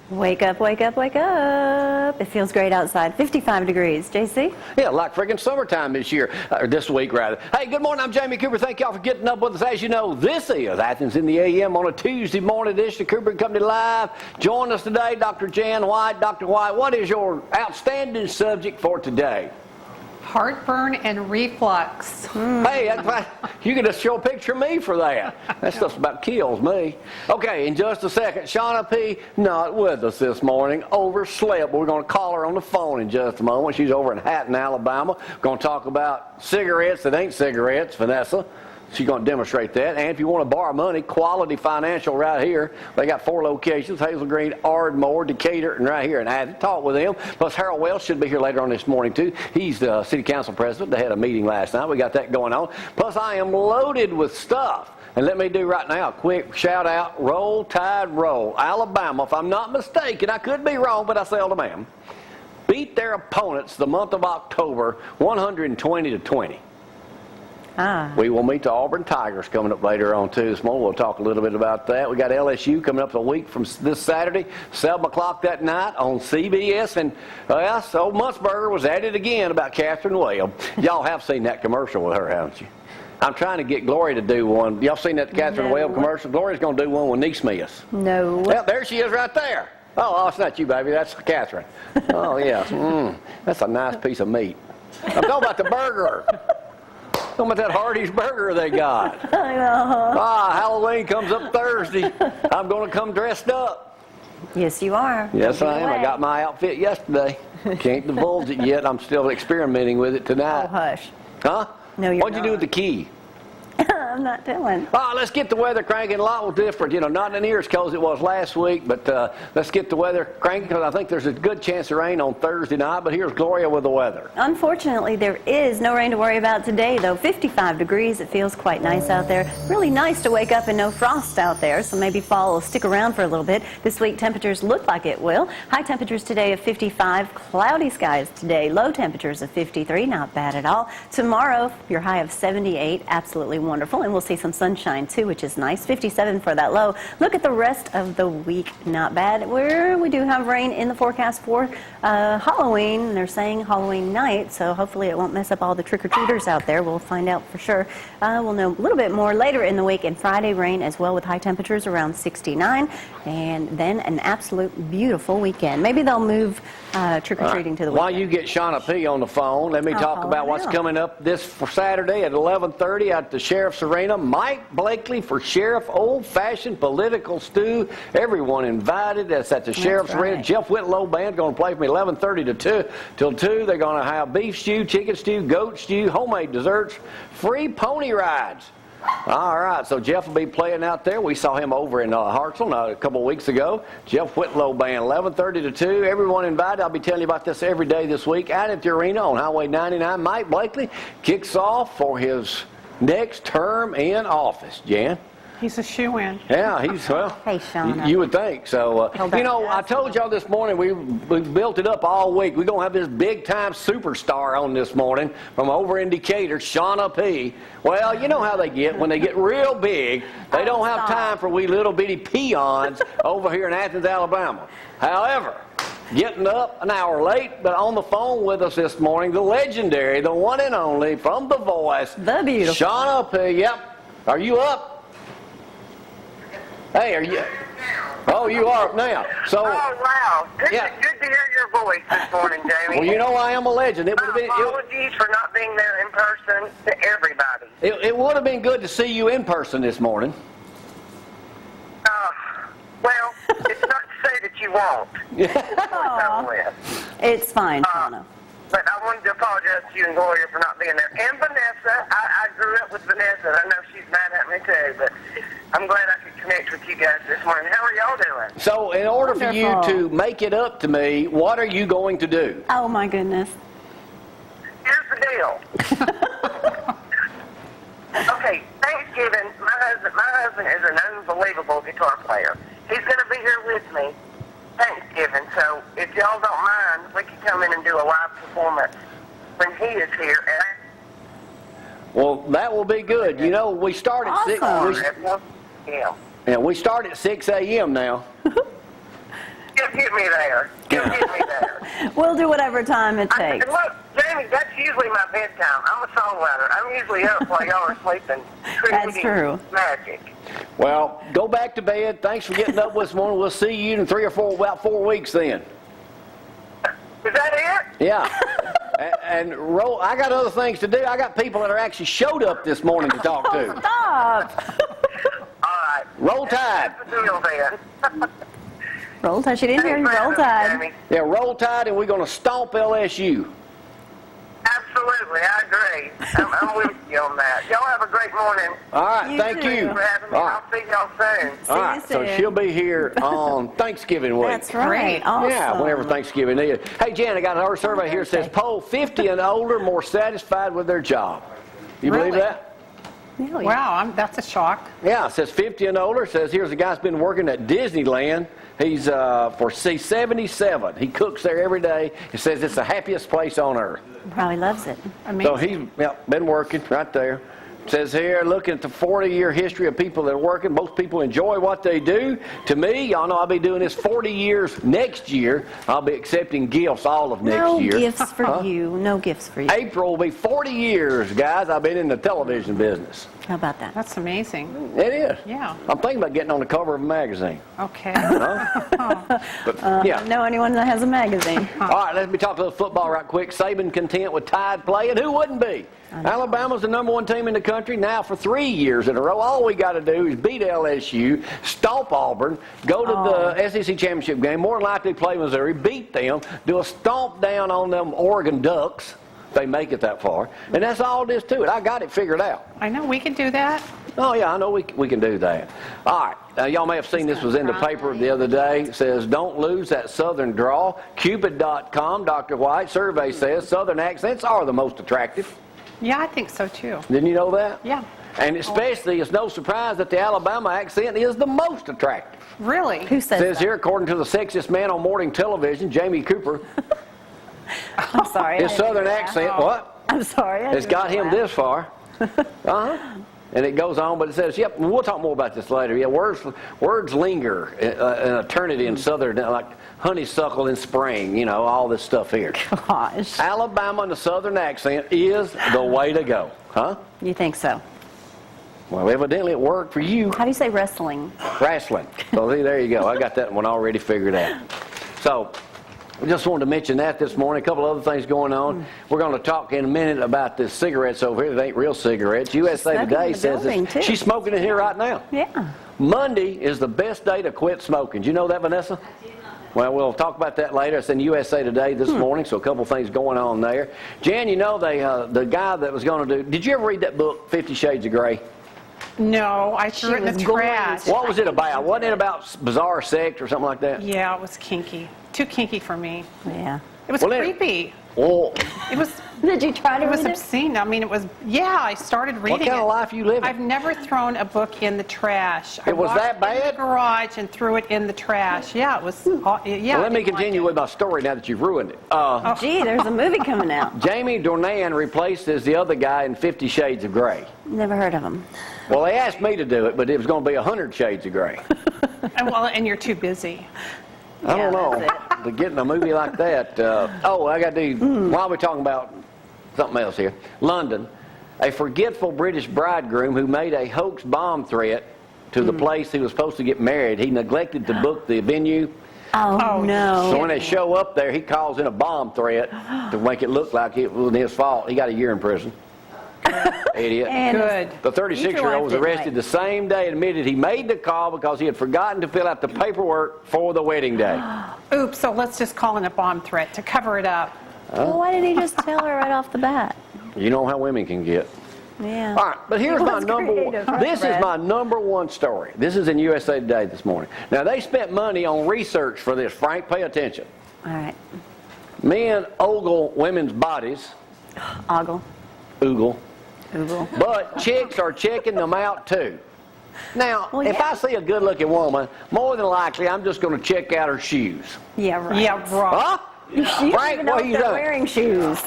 Wake up, wake up, wake up. It feels great outside. 55 degrees. JC? Yeah, like friggin' summertime this year, or this week rather. Hey, good morning. I'm Jamie Cooper. Thank y'all for getting up with us. As you know, this is Athens in the AM on a Tuesday morning edition of Cooper & Company Live. Join us today, Dr. Jan White. Dr. White, what is your outstanding subject for today? Heartburn and reflux. Hey, you can just show a picture of me for that. That stuff's about kills me. Okay, in just a second, Shauna P. not with us this morning. Overslept. We're going to call her on the phone in just a moment. She's over in Hatton, Alabama. We're going to talk about cigarettes that ain't cigarettes, Vanessa. She's going to demonstrate that. And if you want to borrow money, Quality Financial right here. They got 4 locations, Hazel Green, Ardmore, Decatur, and right here in Athens. Talk with them. Plus, Harold Wells should be here later on this morning, too. He's the city council president. They had a meeting last night. We got that going on. Plus, I am loaded with stuff. And let me do right now a quick shout out. Roll Tide Roll. Alabama, if I'm not mistaken, I could be wrong, but I seldom am, beat their opponents the month of October 120-20. We will meet the Auburn Tigers coming up later on, too, this morning. We'll talk a little bit about that. We got LSU coming up a week from this Saturday, 7 o'clock that night on CBS. And, so Musburger was at it again about Catherine Webb. Y'all have seen that commercial with her, haven't you? I'm trying to get Gloria to do one. Y'all seen that Catherine Webb commercial? Gloria's going to do one with Neesmith. No. Yeah, there she is right there. Oh, it's not you, baby. That's Catherine. Oh, yeah. That's a nice piece of meat. I'm talking about the burger. Talking about that Hardee's burger they got. Halloween comes up Thursday. I'm going to come dressed up. Yes, you are. Yes, I am. I got my outfit yesterday. Can't divulge it yet. I'm still experimenting with it tonight. Oh, hush. Huh? No, you're What'd you do with the key? I'm not telling. Let's get the weather cranking. A lot different. You know, not near as cold as it was last week, but let's get the weather cranking because I think there's a good chance of rain on Thursday night. But here's Gloria with the weather. Unfortunately, there is no rain to worry about today, though. 55 degrees. It feels quite nice out there. Really nice to wake up and no frost out there, so maybe fall will stick around for a little bit. This week, temperatures look like it will. High temperatures today of 55. Cloudy skies today. Low temperatures of 53. Not bad at all. Tomorrow, your high of 78. Absolutely wonderful. And we'll see some sunshine too, which is nice. 57 for that low. Look at the rest of the week. Not bad. We do have rain in the forecast for Halloween. They're saying Halloween night, so hopefully it won't mess up all the trick-or-treaters out there. We'll find out for sure. We'll know a little bit more later in the week. And Friday rain as well with high temperatures around 69. And then an absolute beautiful weekend. Maybe they'll move trick-or-treating to the weekend. While you get Shauna P. on the phone, let me talk about what's coming up this Saturday at 11:30 at the Sheriff's Arena. Mike Blakely for Sheriff, old-fashioned political stew. Everyone invited. That's at the Sheriff's Arena. Jeff Whitlow Band going to play from 11:30 to 2 till 2. They're going to have beef stew, chicken stew, goat stew, homemade desserts, free pony rides. All right, so Jeff will be playing out there. We saw him over in Hartselle a couple of weeks ago. Jeff Whitlow Band, 11:30 to 2. Everyone invited. I'll be telling you about this every day this week out at the arena on Highway 99. Mike Blakely kicks off for his next term in office. Jan? He's a shoo-in. Yeah, he's, well, hey, Shauna. You would think. So, you know, I told y'all this morning we built it up all week. We're going to have this big-time superstar on this morning from over in Decatur, Shauna P. Well, you know how they get. When they get real big, they don't have time for we little bitty peons over here in Athens, Alabama. However, getting up an hour late, but on the phone with us this morning, the legendary, the one and only, from The Voice, the beautiful Shauna P. Yep. Are you up? Hey, are you? Oh, you are up now. So. Oh, wow. Good to hear your voice this morning, Jamie. Well, you know I am a legend. It would have been. Apologies for not being there in person to everybody. It would have been good to see you in person this morning. Well, it's not to say that you won't. It's fine, Shauna. But I wanted to apologize to you and Gloria for not being there. And Vanessa. I grew up with Vanessa. I know she's mad at me too, but I'm glad I could connect with you guys this morning. How are y'all doing? So in order for you to make it up to me, what are you going to do? Oh, my goodness. Here's the deal. Okay, Thanksgiving, my husband is an unbelievable guitar player. He's going to be here with me Thanksgiving, so if y'all don't mind, we can come in and do a live performance when he is here. Well, that will be good. You know, we start at 6. Yeah. Yeah, we start at 6 a.m. now. Yes, get me there. You'll get me there. We'll do whatever time it takes. And look, Jamie, that's usually my bedtime. I'm a songwriter. I'm usually up while y'all are sleeping. That's true. Magic. Well, go back to bed. Thanks for getting up this morning. We'll see you in about 4 weeks then. Is that it? Yeah. And roll. I got other things to do. I got people that are actually showed up this morning to talk to. Stop. All right. Roll Tide. That's the deal then. Roll Tide. She didn't hear you. Roll Tide. Jamie. Yeah, Roll Tide, and we're going to stomp LSU. Absolutely, I agree. I'm with you on that. Y'all have a great morning. All right, You thank too. you. Thanks for having me. All right. I'll see y'all soon. All you right, so soon. she'll be here on Thanksgiving week. That's right. Great. Awesome. Yeah, whenever Thanksgiving is. Hey, Jan, I got our survey here. It says poll 50 and older more satisfied with their job. You believe Really? that? Yeah, yeah. Wow, that's a shock. Yeah, it says 50 and older. It says here's a guy who's been working at Disneyland. He's for 77. He cooks there every day. It says it's the happiest place on earth. Probably loves it. Amazing. So he's been working right there. It says here, looking at the 40-year history of people that are working, most people enjoy what they do. To me, y'all know I'll be doing this 40 years next year. I'll be accepting gifts all of next No year. gifts for you. No gifts for you. April will be 40 years, guys. I've been in the television business. How about that? That's amazing. It is. Yeah. I'm thinking about getting on the cover of a magazine. Okay. But, yeah. Know anyone that has a magazine? All right, let me talk a little football right quick. Saban content with Tide playing. Who wouldn't be? Alabama's the #1 team in the country now for 3 years in a row. All we got to do is beat LSU, stomp Auburn, go to the SEC championship game, more than likely play Missouri, beat them, do a stomp down on them Oregon Ducks if they make it that far. And that's all there is to it. I got it figured out. I know we can do that. Oh, yeah, I know we can do that. All right. Y'all may have seen this was in the paper the other day. It says, don't lose that southern drawl. Cupid.com, Dr. White, survey says southern accents are the most attractive. Yeah, I think so too. Didn't you know that? Yeah. And especially, it's no surprise that the Alabama accent is the most attractive. Really? Who It says says that? here, according to the sexiest man on morning television, Jamie Cooper, I'm sorry. his southern accent, what? I'm sorry. It's got him this far. Uh-huh. And it goes on, but it says, yep, we'll talk more about this later. Yeah, words linger, an eternity in southern, like honeysuckle in spring, you know, all this stuff here. Gosh. Alabama and the southern accent is the way to go, huh? You think so? Well, evidently it worked for you. How do you say wrestling? Wrestling. So see, there you go. I got that one already figured out. So, we just wanted to mention that this morning. A couple other things going on. We're going to talk in a minute about the cigarettes over here that ain't real cigarettes. USA smoking Today in the says building, that too. she's smoking in here right now. Yeah. Monday is the best day to quit smoking. Do you know that, Vanessa? Well, we'll talk about that later. It's in USA Today this morning, so a couple things going on there. Jan, you know the guy that was going to do... Did you ever read that book, 50 Shades of Grey? No, I threw it in the was going trash. What was it about? Wasn't it about bizarre sex or something like that? Yeah, it was kinky. Too kinky for me. Yeah. It was Well, then- creepy. Oh, It was. Did you try to It was read it? obscene. I mean, it was. Yeah, I started reading what kind it. of life you living? I've never thrown a book in the trash. It was that I walked in bad? the garage and threw it in the trash. Yeah, it was. Yeah. Well, let I me didn't like continue it. with my story now that you've ruined it. Gee, there's a movie coming out. Jamie Dornan replaced as the other guy in 50 Shades of Grey. Never heard of him. Well, they asked me to do it, but it was going to be 100 Shades of Grey. And you're too busy. I don't Yeah, know. that's To get in a movie like that. I got to do, while we're talking about something else here. London, a forgetful British bridegroom who made a hoax bomb threat to the place he was supposed to get married. He neglected to book the venue. Oh, no. So when they show up there, he calls in a bomb threat to make it look like it was his fault. He got a year in prison. Idiot. And Good. The 36-year-old was arrested the same day and admitted he made the call because he had forgotten to fill out the paperwork for the wedding day. Oops. So let's just call in a bomb threat to cover it up. Well, why didn't he just tell her right off the bat? You know how women can get. Yeah. All right, but here's He my was number one. creative, This is Brad. my number one story. This is in USA Today this morning. Now, they spent money on research for this, Frank. Pay attention. All right. Men ogle women's bodies. Ogle. Oogle. Google. But chicks are checking them out too. Now, Well, if yeah. I see a good-looking woman, more than likely I'm just going to check out her shoes. Yeah, right. Yeah, right. Huh? You don't Frank, even know what if you they're doing? wearing shoes.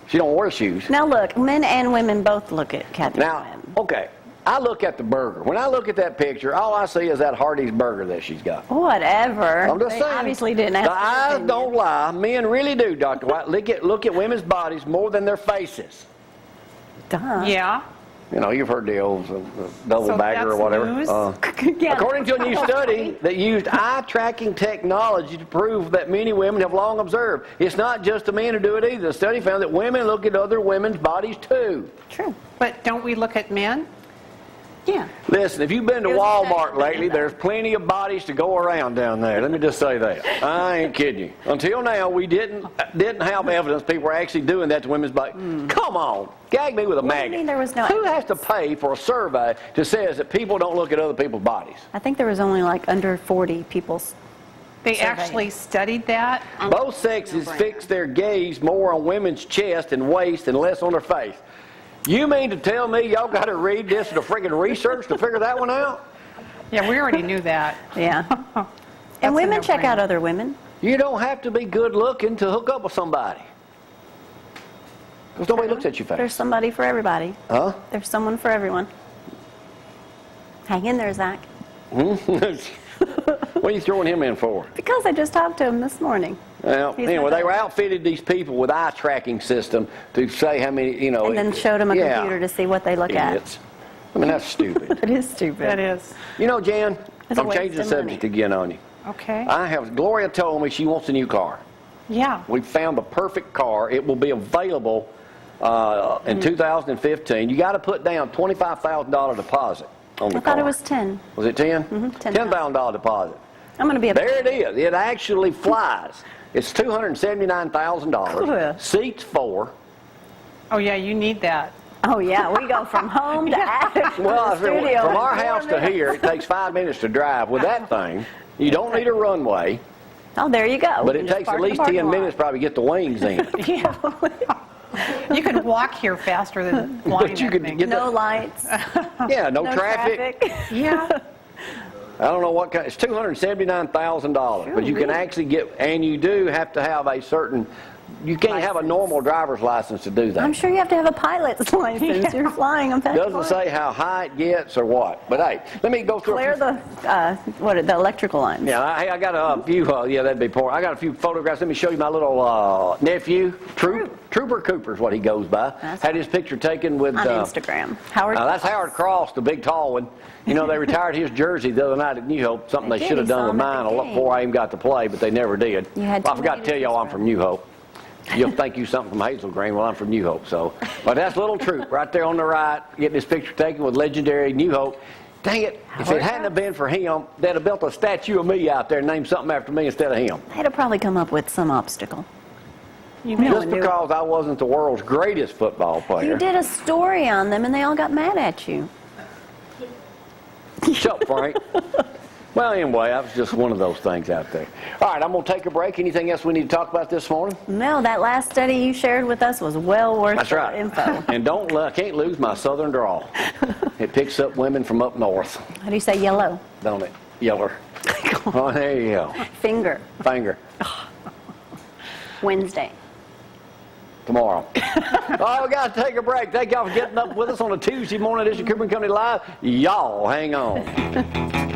She don't wear shoes. Now look, men and women both look at Kathy Now, Quinn. okay, I look at the burger. When I look at that picture, all I see is that Hardee's burger that she's got. Whatever. I'm just They saying. obviously didn't ask The your eyes opinion. don't lie. Men really do, Dr. White. Look at women's bodies more than their faces. Duh. Yeah. You know, you've heard the old double So bagger or that's whatever. news? Yeah. According to a new study that used eye-tracking technology to prove that many women have long observed, it's not just the men who do it either. The study found that women look at other women's bodies too. True. But don't we look at men? Yeah. Listen, if you've been to It was a Walmart study, lately, though. there's plenty of bodies to go around down there. Let me just say that. I ain't kidding you. Until now, we didn't have evidence people were actually doing that to women's bodies. Come on. Gag me with a What do you magnet. mean there was no Who has to pay for a survey that says that people don't look at other people's bodies? I think there was only like under 40 people. They Surveyed. actually studied that? Both sexes fix their gaze more on women's chest and waist and less on their face. You mean to tell me y'all got to read this to friggin' research to figure that one out? Yeah, we already knew that. Yeah. That's And a women check no-brainer. out other women. You don't have to be good looking to hook up with somebody. Because nobody looks at you There's fast. somebody for everybody. Huh? There's someone for everyone. Hang in there, Zach. What are you throwing him in for? Because I just talked to him this morning. Well, He's anyway, not they were done. outfitted these people with eye tracking system to say how many, you know. And then showed him a yeah, computer to see what they look at. idiots. I mean, that's stupid. It is stupid. That is. You know, Jan, It's a I'm waste changing the of subject money. again on you. Okay. Gloria told me she wants a new car. Yeah. We found the perfect car. It will be available in 2015. You got to put down $25,000 deposit on the I car. thought it was 10. Was it 10? $10,000. $10,000 deposit. I'm going to be a There it is. It actually flies. It's $279,000. Good. Seats 4. Oh, yeah, you need that. Oh, yeah. We go from home to attic to Well, the studio. from in our 4 house to minutes. here, it takes 5 minutes to drive. With that thing, you don't need a runway, Oh, there you go. but You it just takes park at in the least parking 10 lot. minutes probably to get the wings in. Yeah. You can walk here faster than flying. But you could get No lights. Yeah, no No traffic. Yeah. I don't know what kind. It's $279,000, but you can actually get, and you do have to have a certain. You can't have a normal driver's license to do that. I'm sure you have to have a pilot's license. You're flying on Doesn't say how high it gets or what. But hey, let me go through. Clear the electrical lines. Yeah, I got a few. Yeah, that'd be poor. I got a few photographs. Let me show you my little nephew, Trooper Cooper's what he goes by. That's Had his picture taken with. On Instagram. Howard. That's Howard Cross, the big tall one. You know, they retired his jersey the other night at New Hope. Something They they did. should have He done saw with him at mine the game. before I even got to play, but they never did. You had Well, I too forgot many to tell to y'all I'm choose from New Hope. You'll think you something from Hazel Green. Well, I'm from New Hope, so. But that's little Troop right there on the right, getting his picture taken with legendary New Hope. Dang it, if it hadn't have been for him, they'd have built a statue of me out there and named something after me instead of him. They'd have probably come up with some obstacle. You No know. one Just knew. because I wasn't the world's greatest football player. You did a story on them and they all got mad at you. Shut up, Frank. Well, anyway, that was just one of those things out there. All right, I'm going to take a break. Anything else we need to talk about this morning? No, that last study you shared with us was well worth That's the right. info. And I can't lose my southern drawl. It picks up women from up north, How do you say yellow? don't it? Yeller. Oh, there you go. Finger. Finger. Wednesday. Tomorrow. Oh, we got to take a break. Thank y'all for getting up with us on a Tuesday morning edition of Cooper & Company Live. Y'all hang on.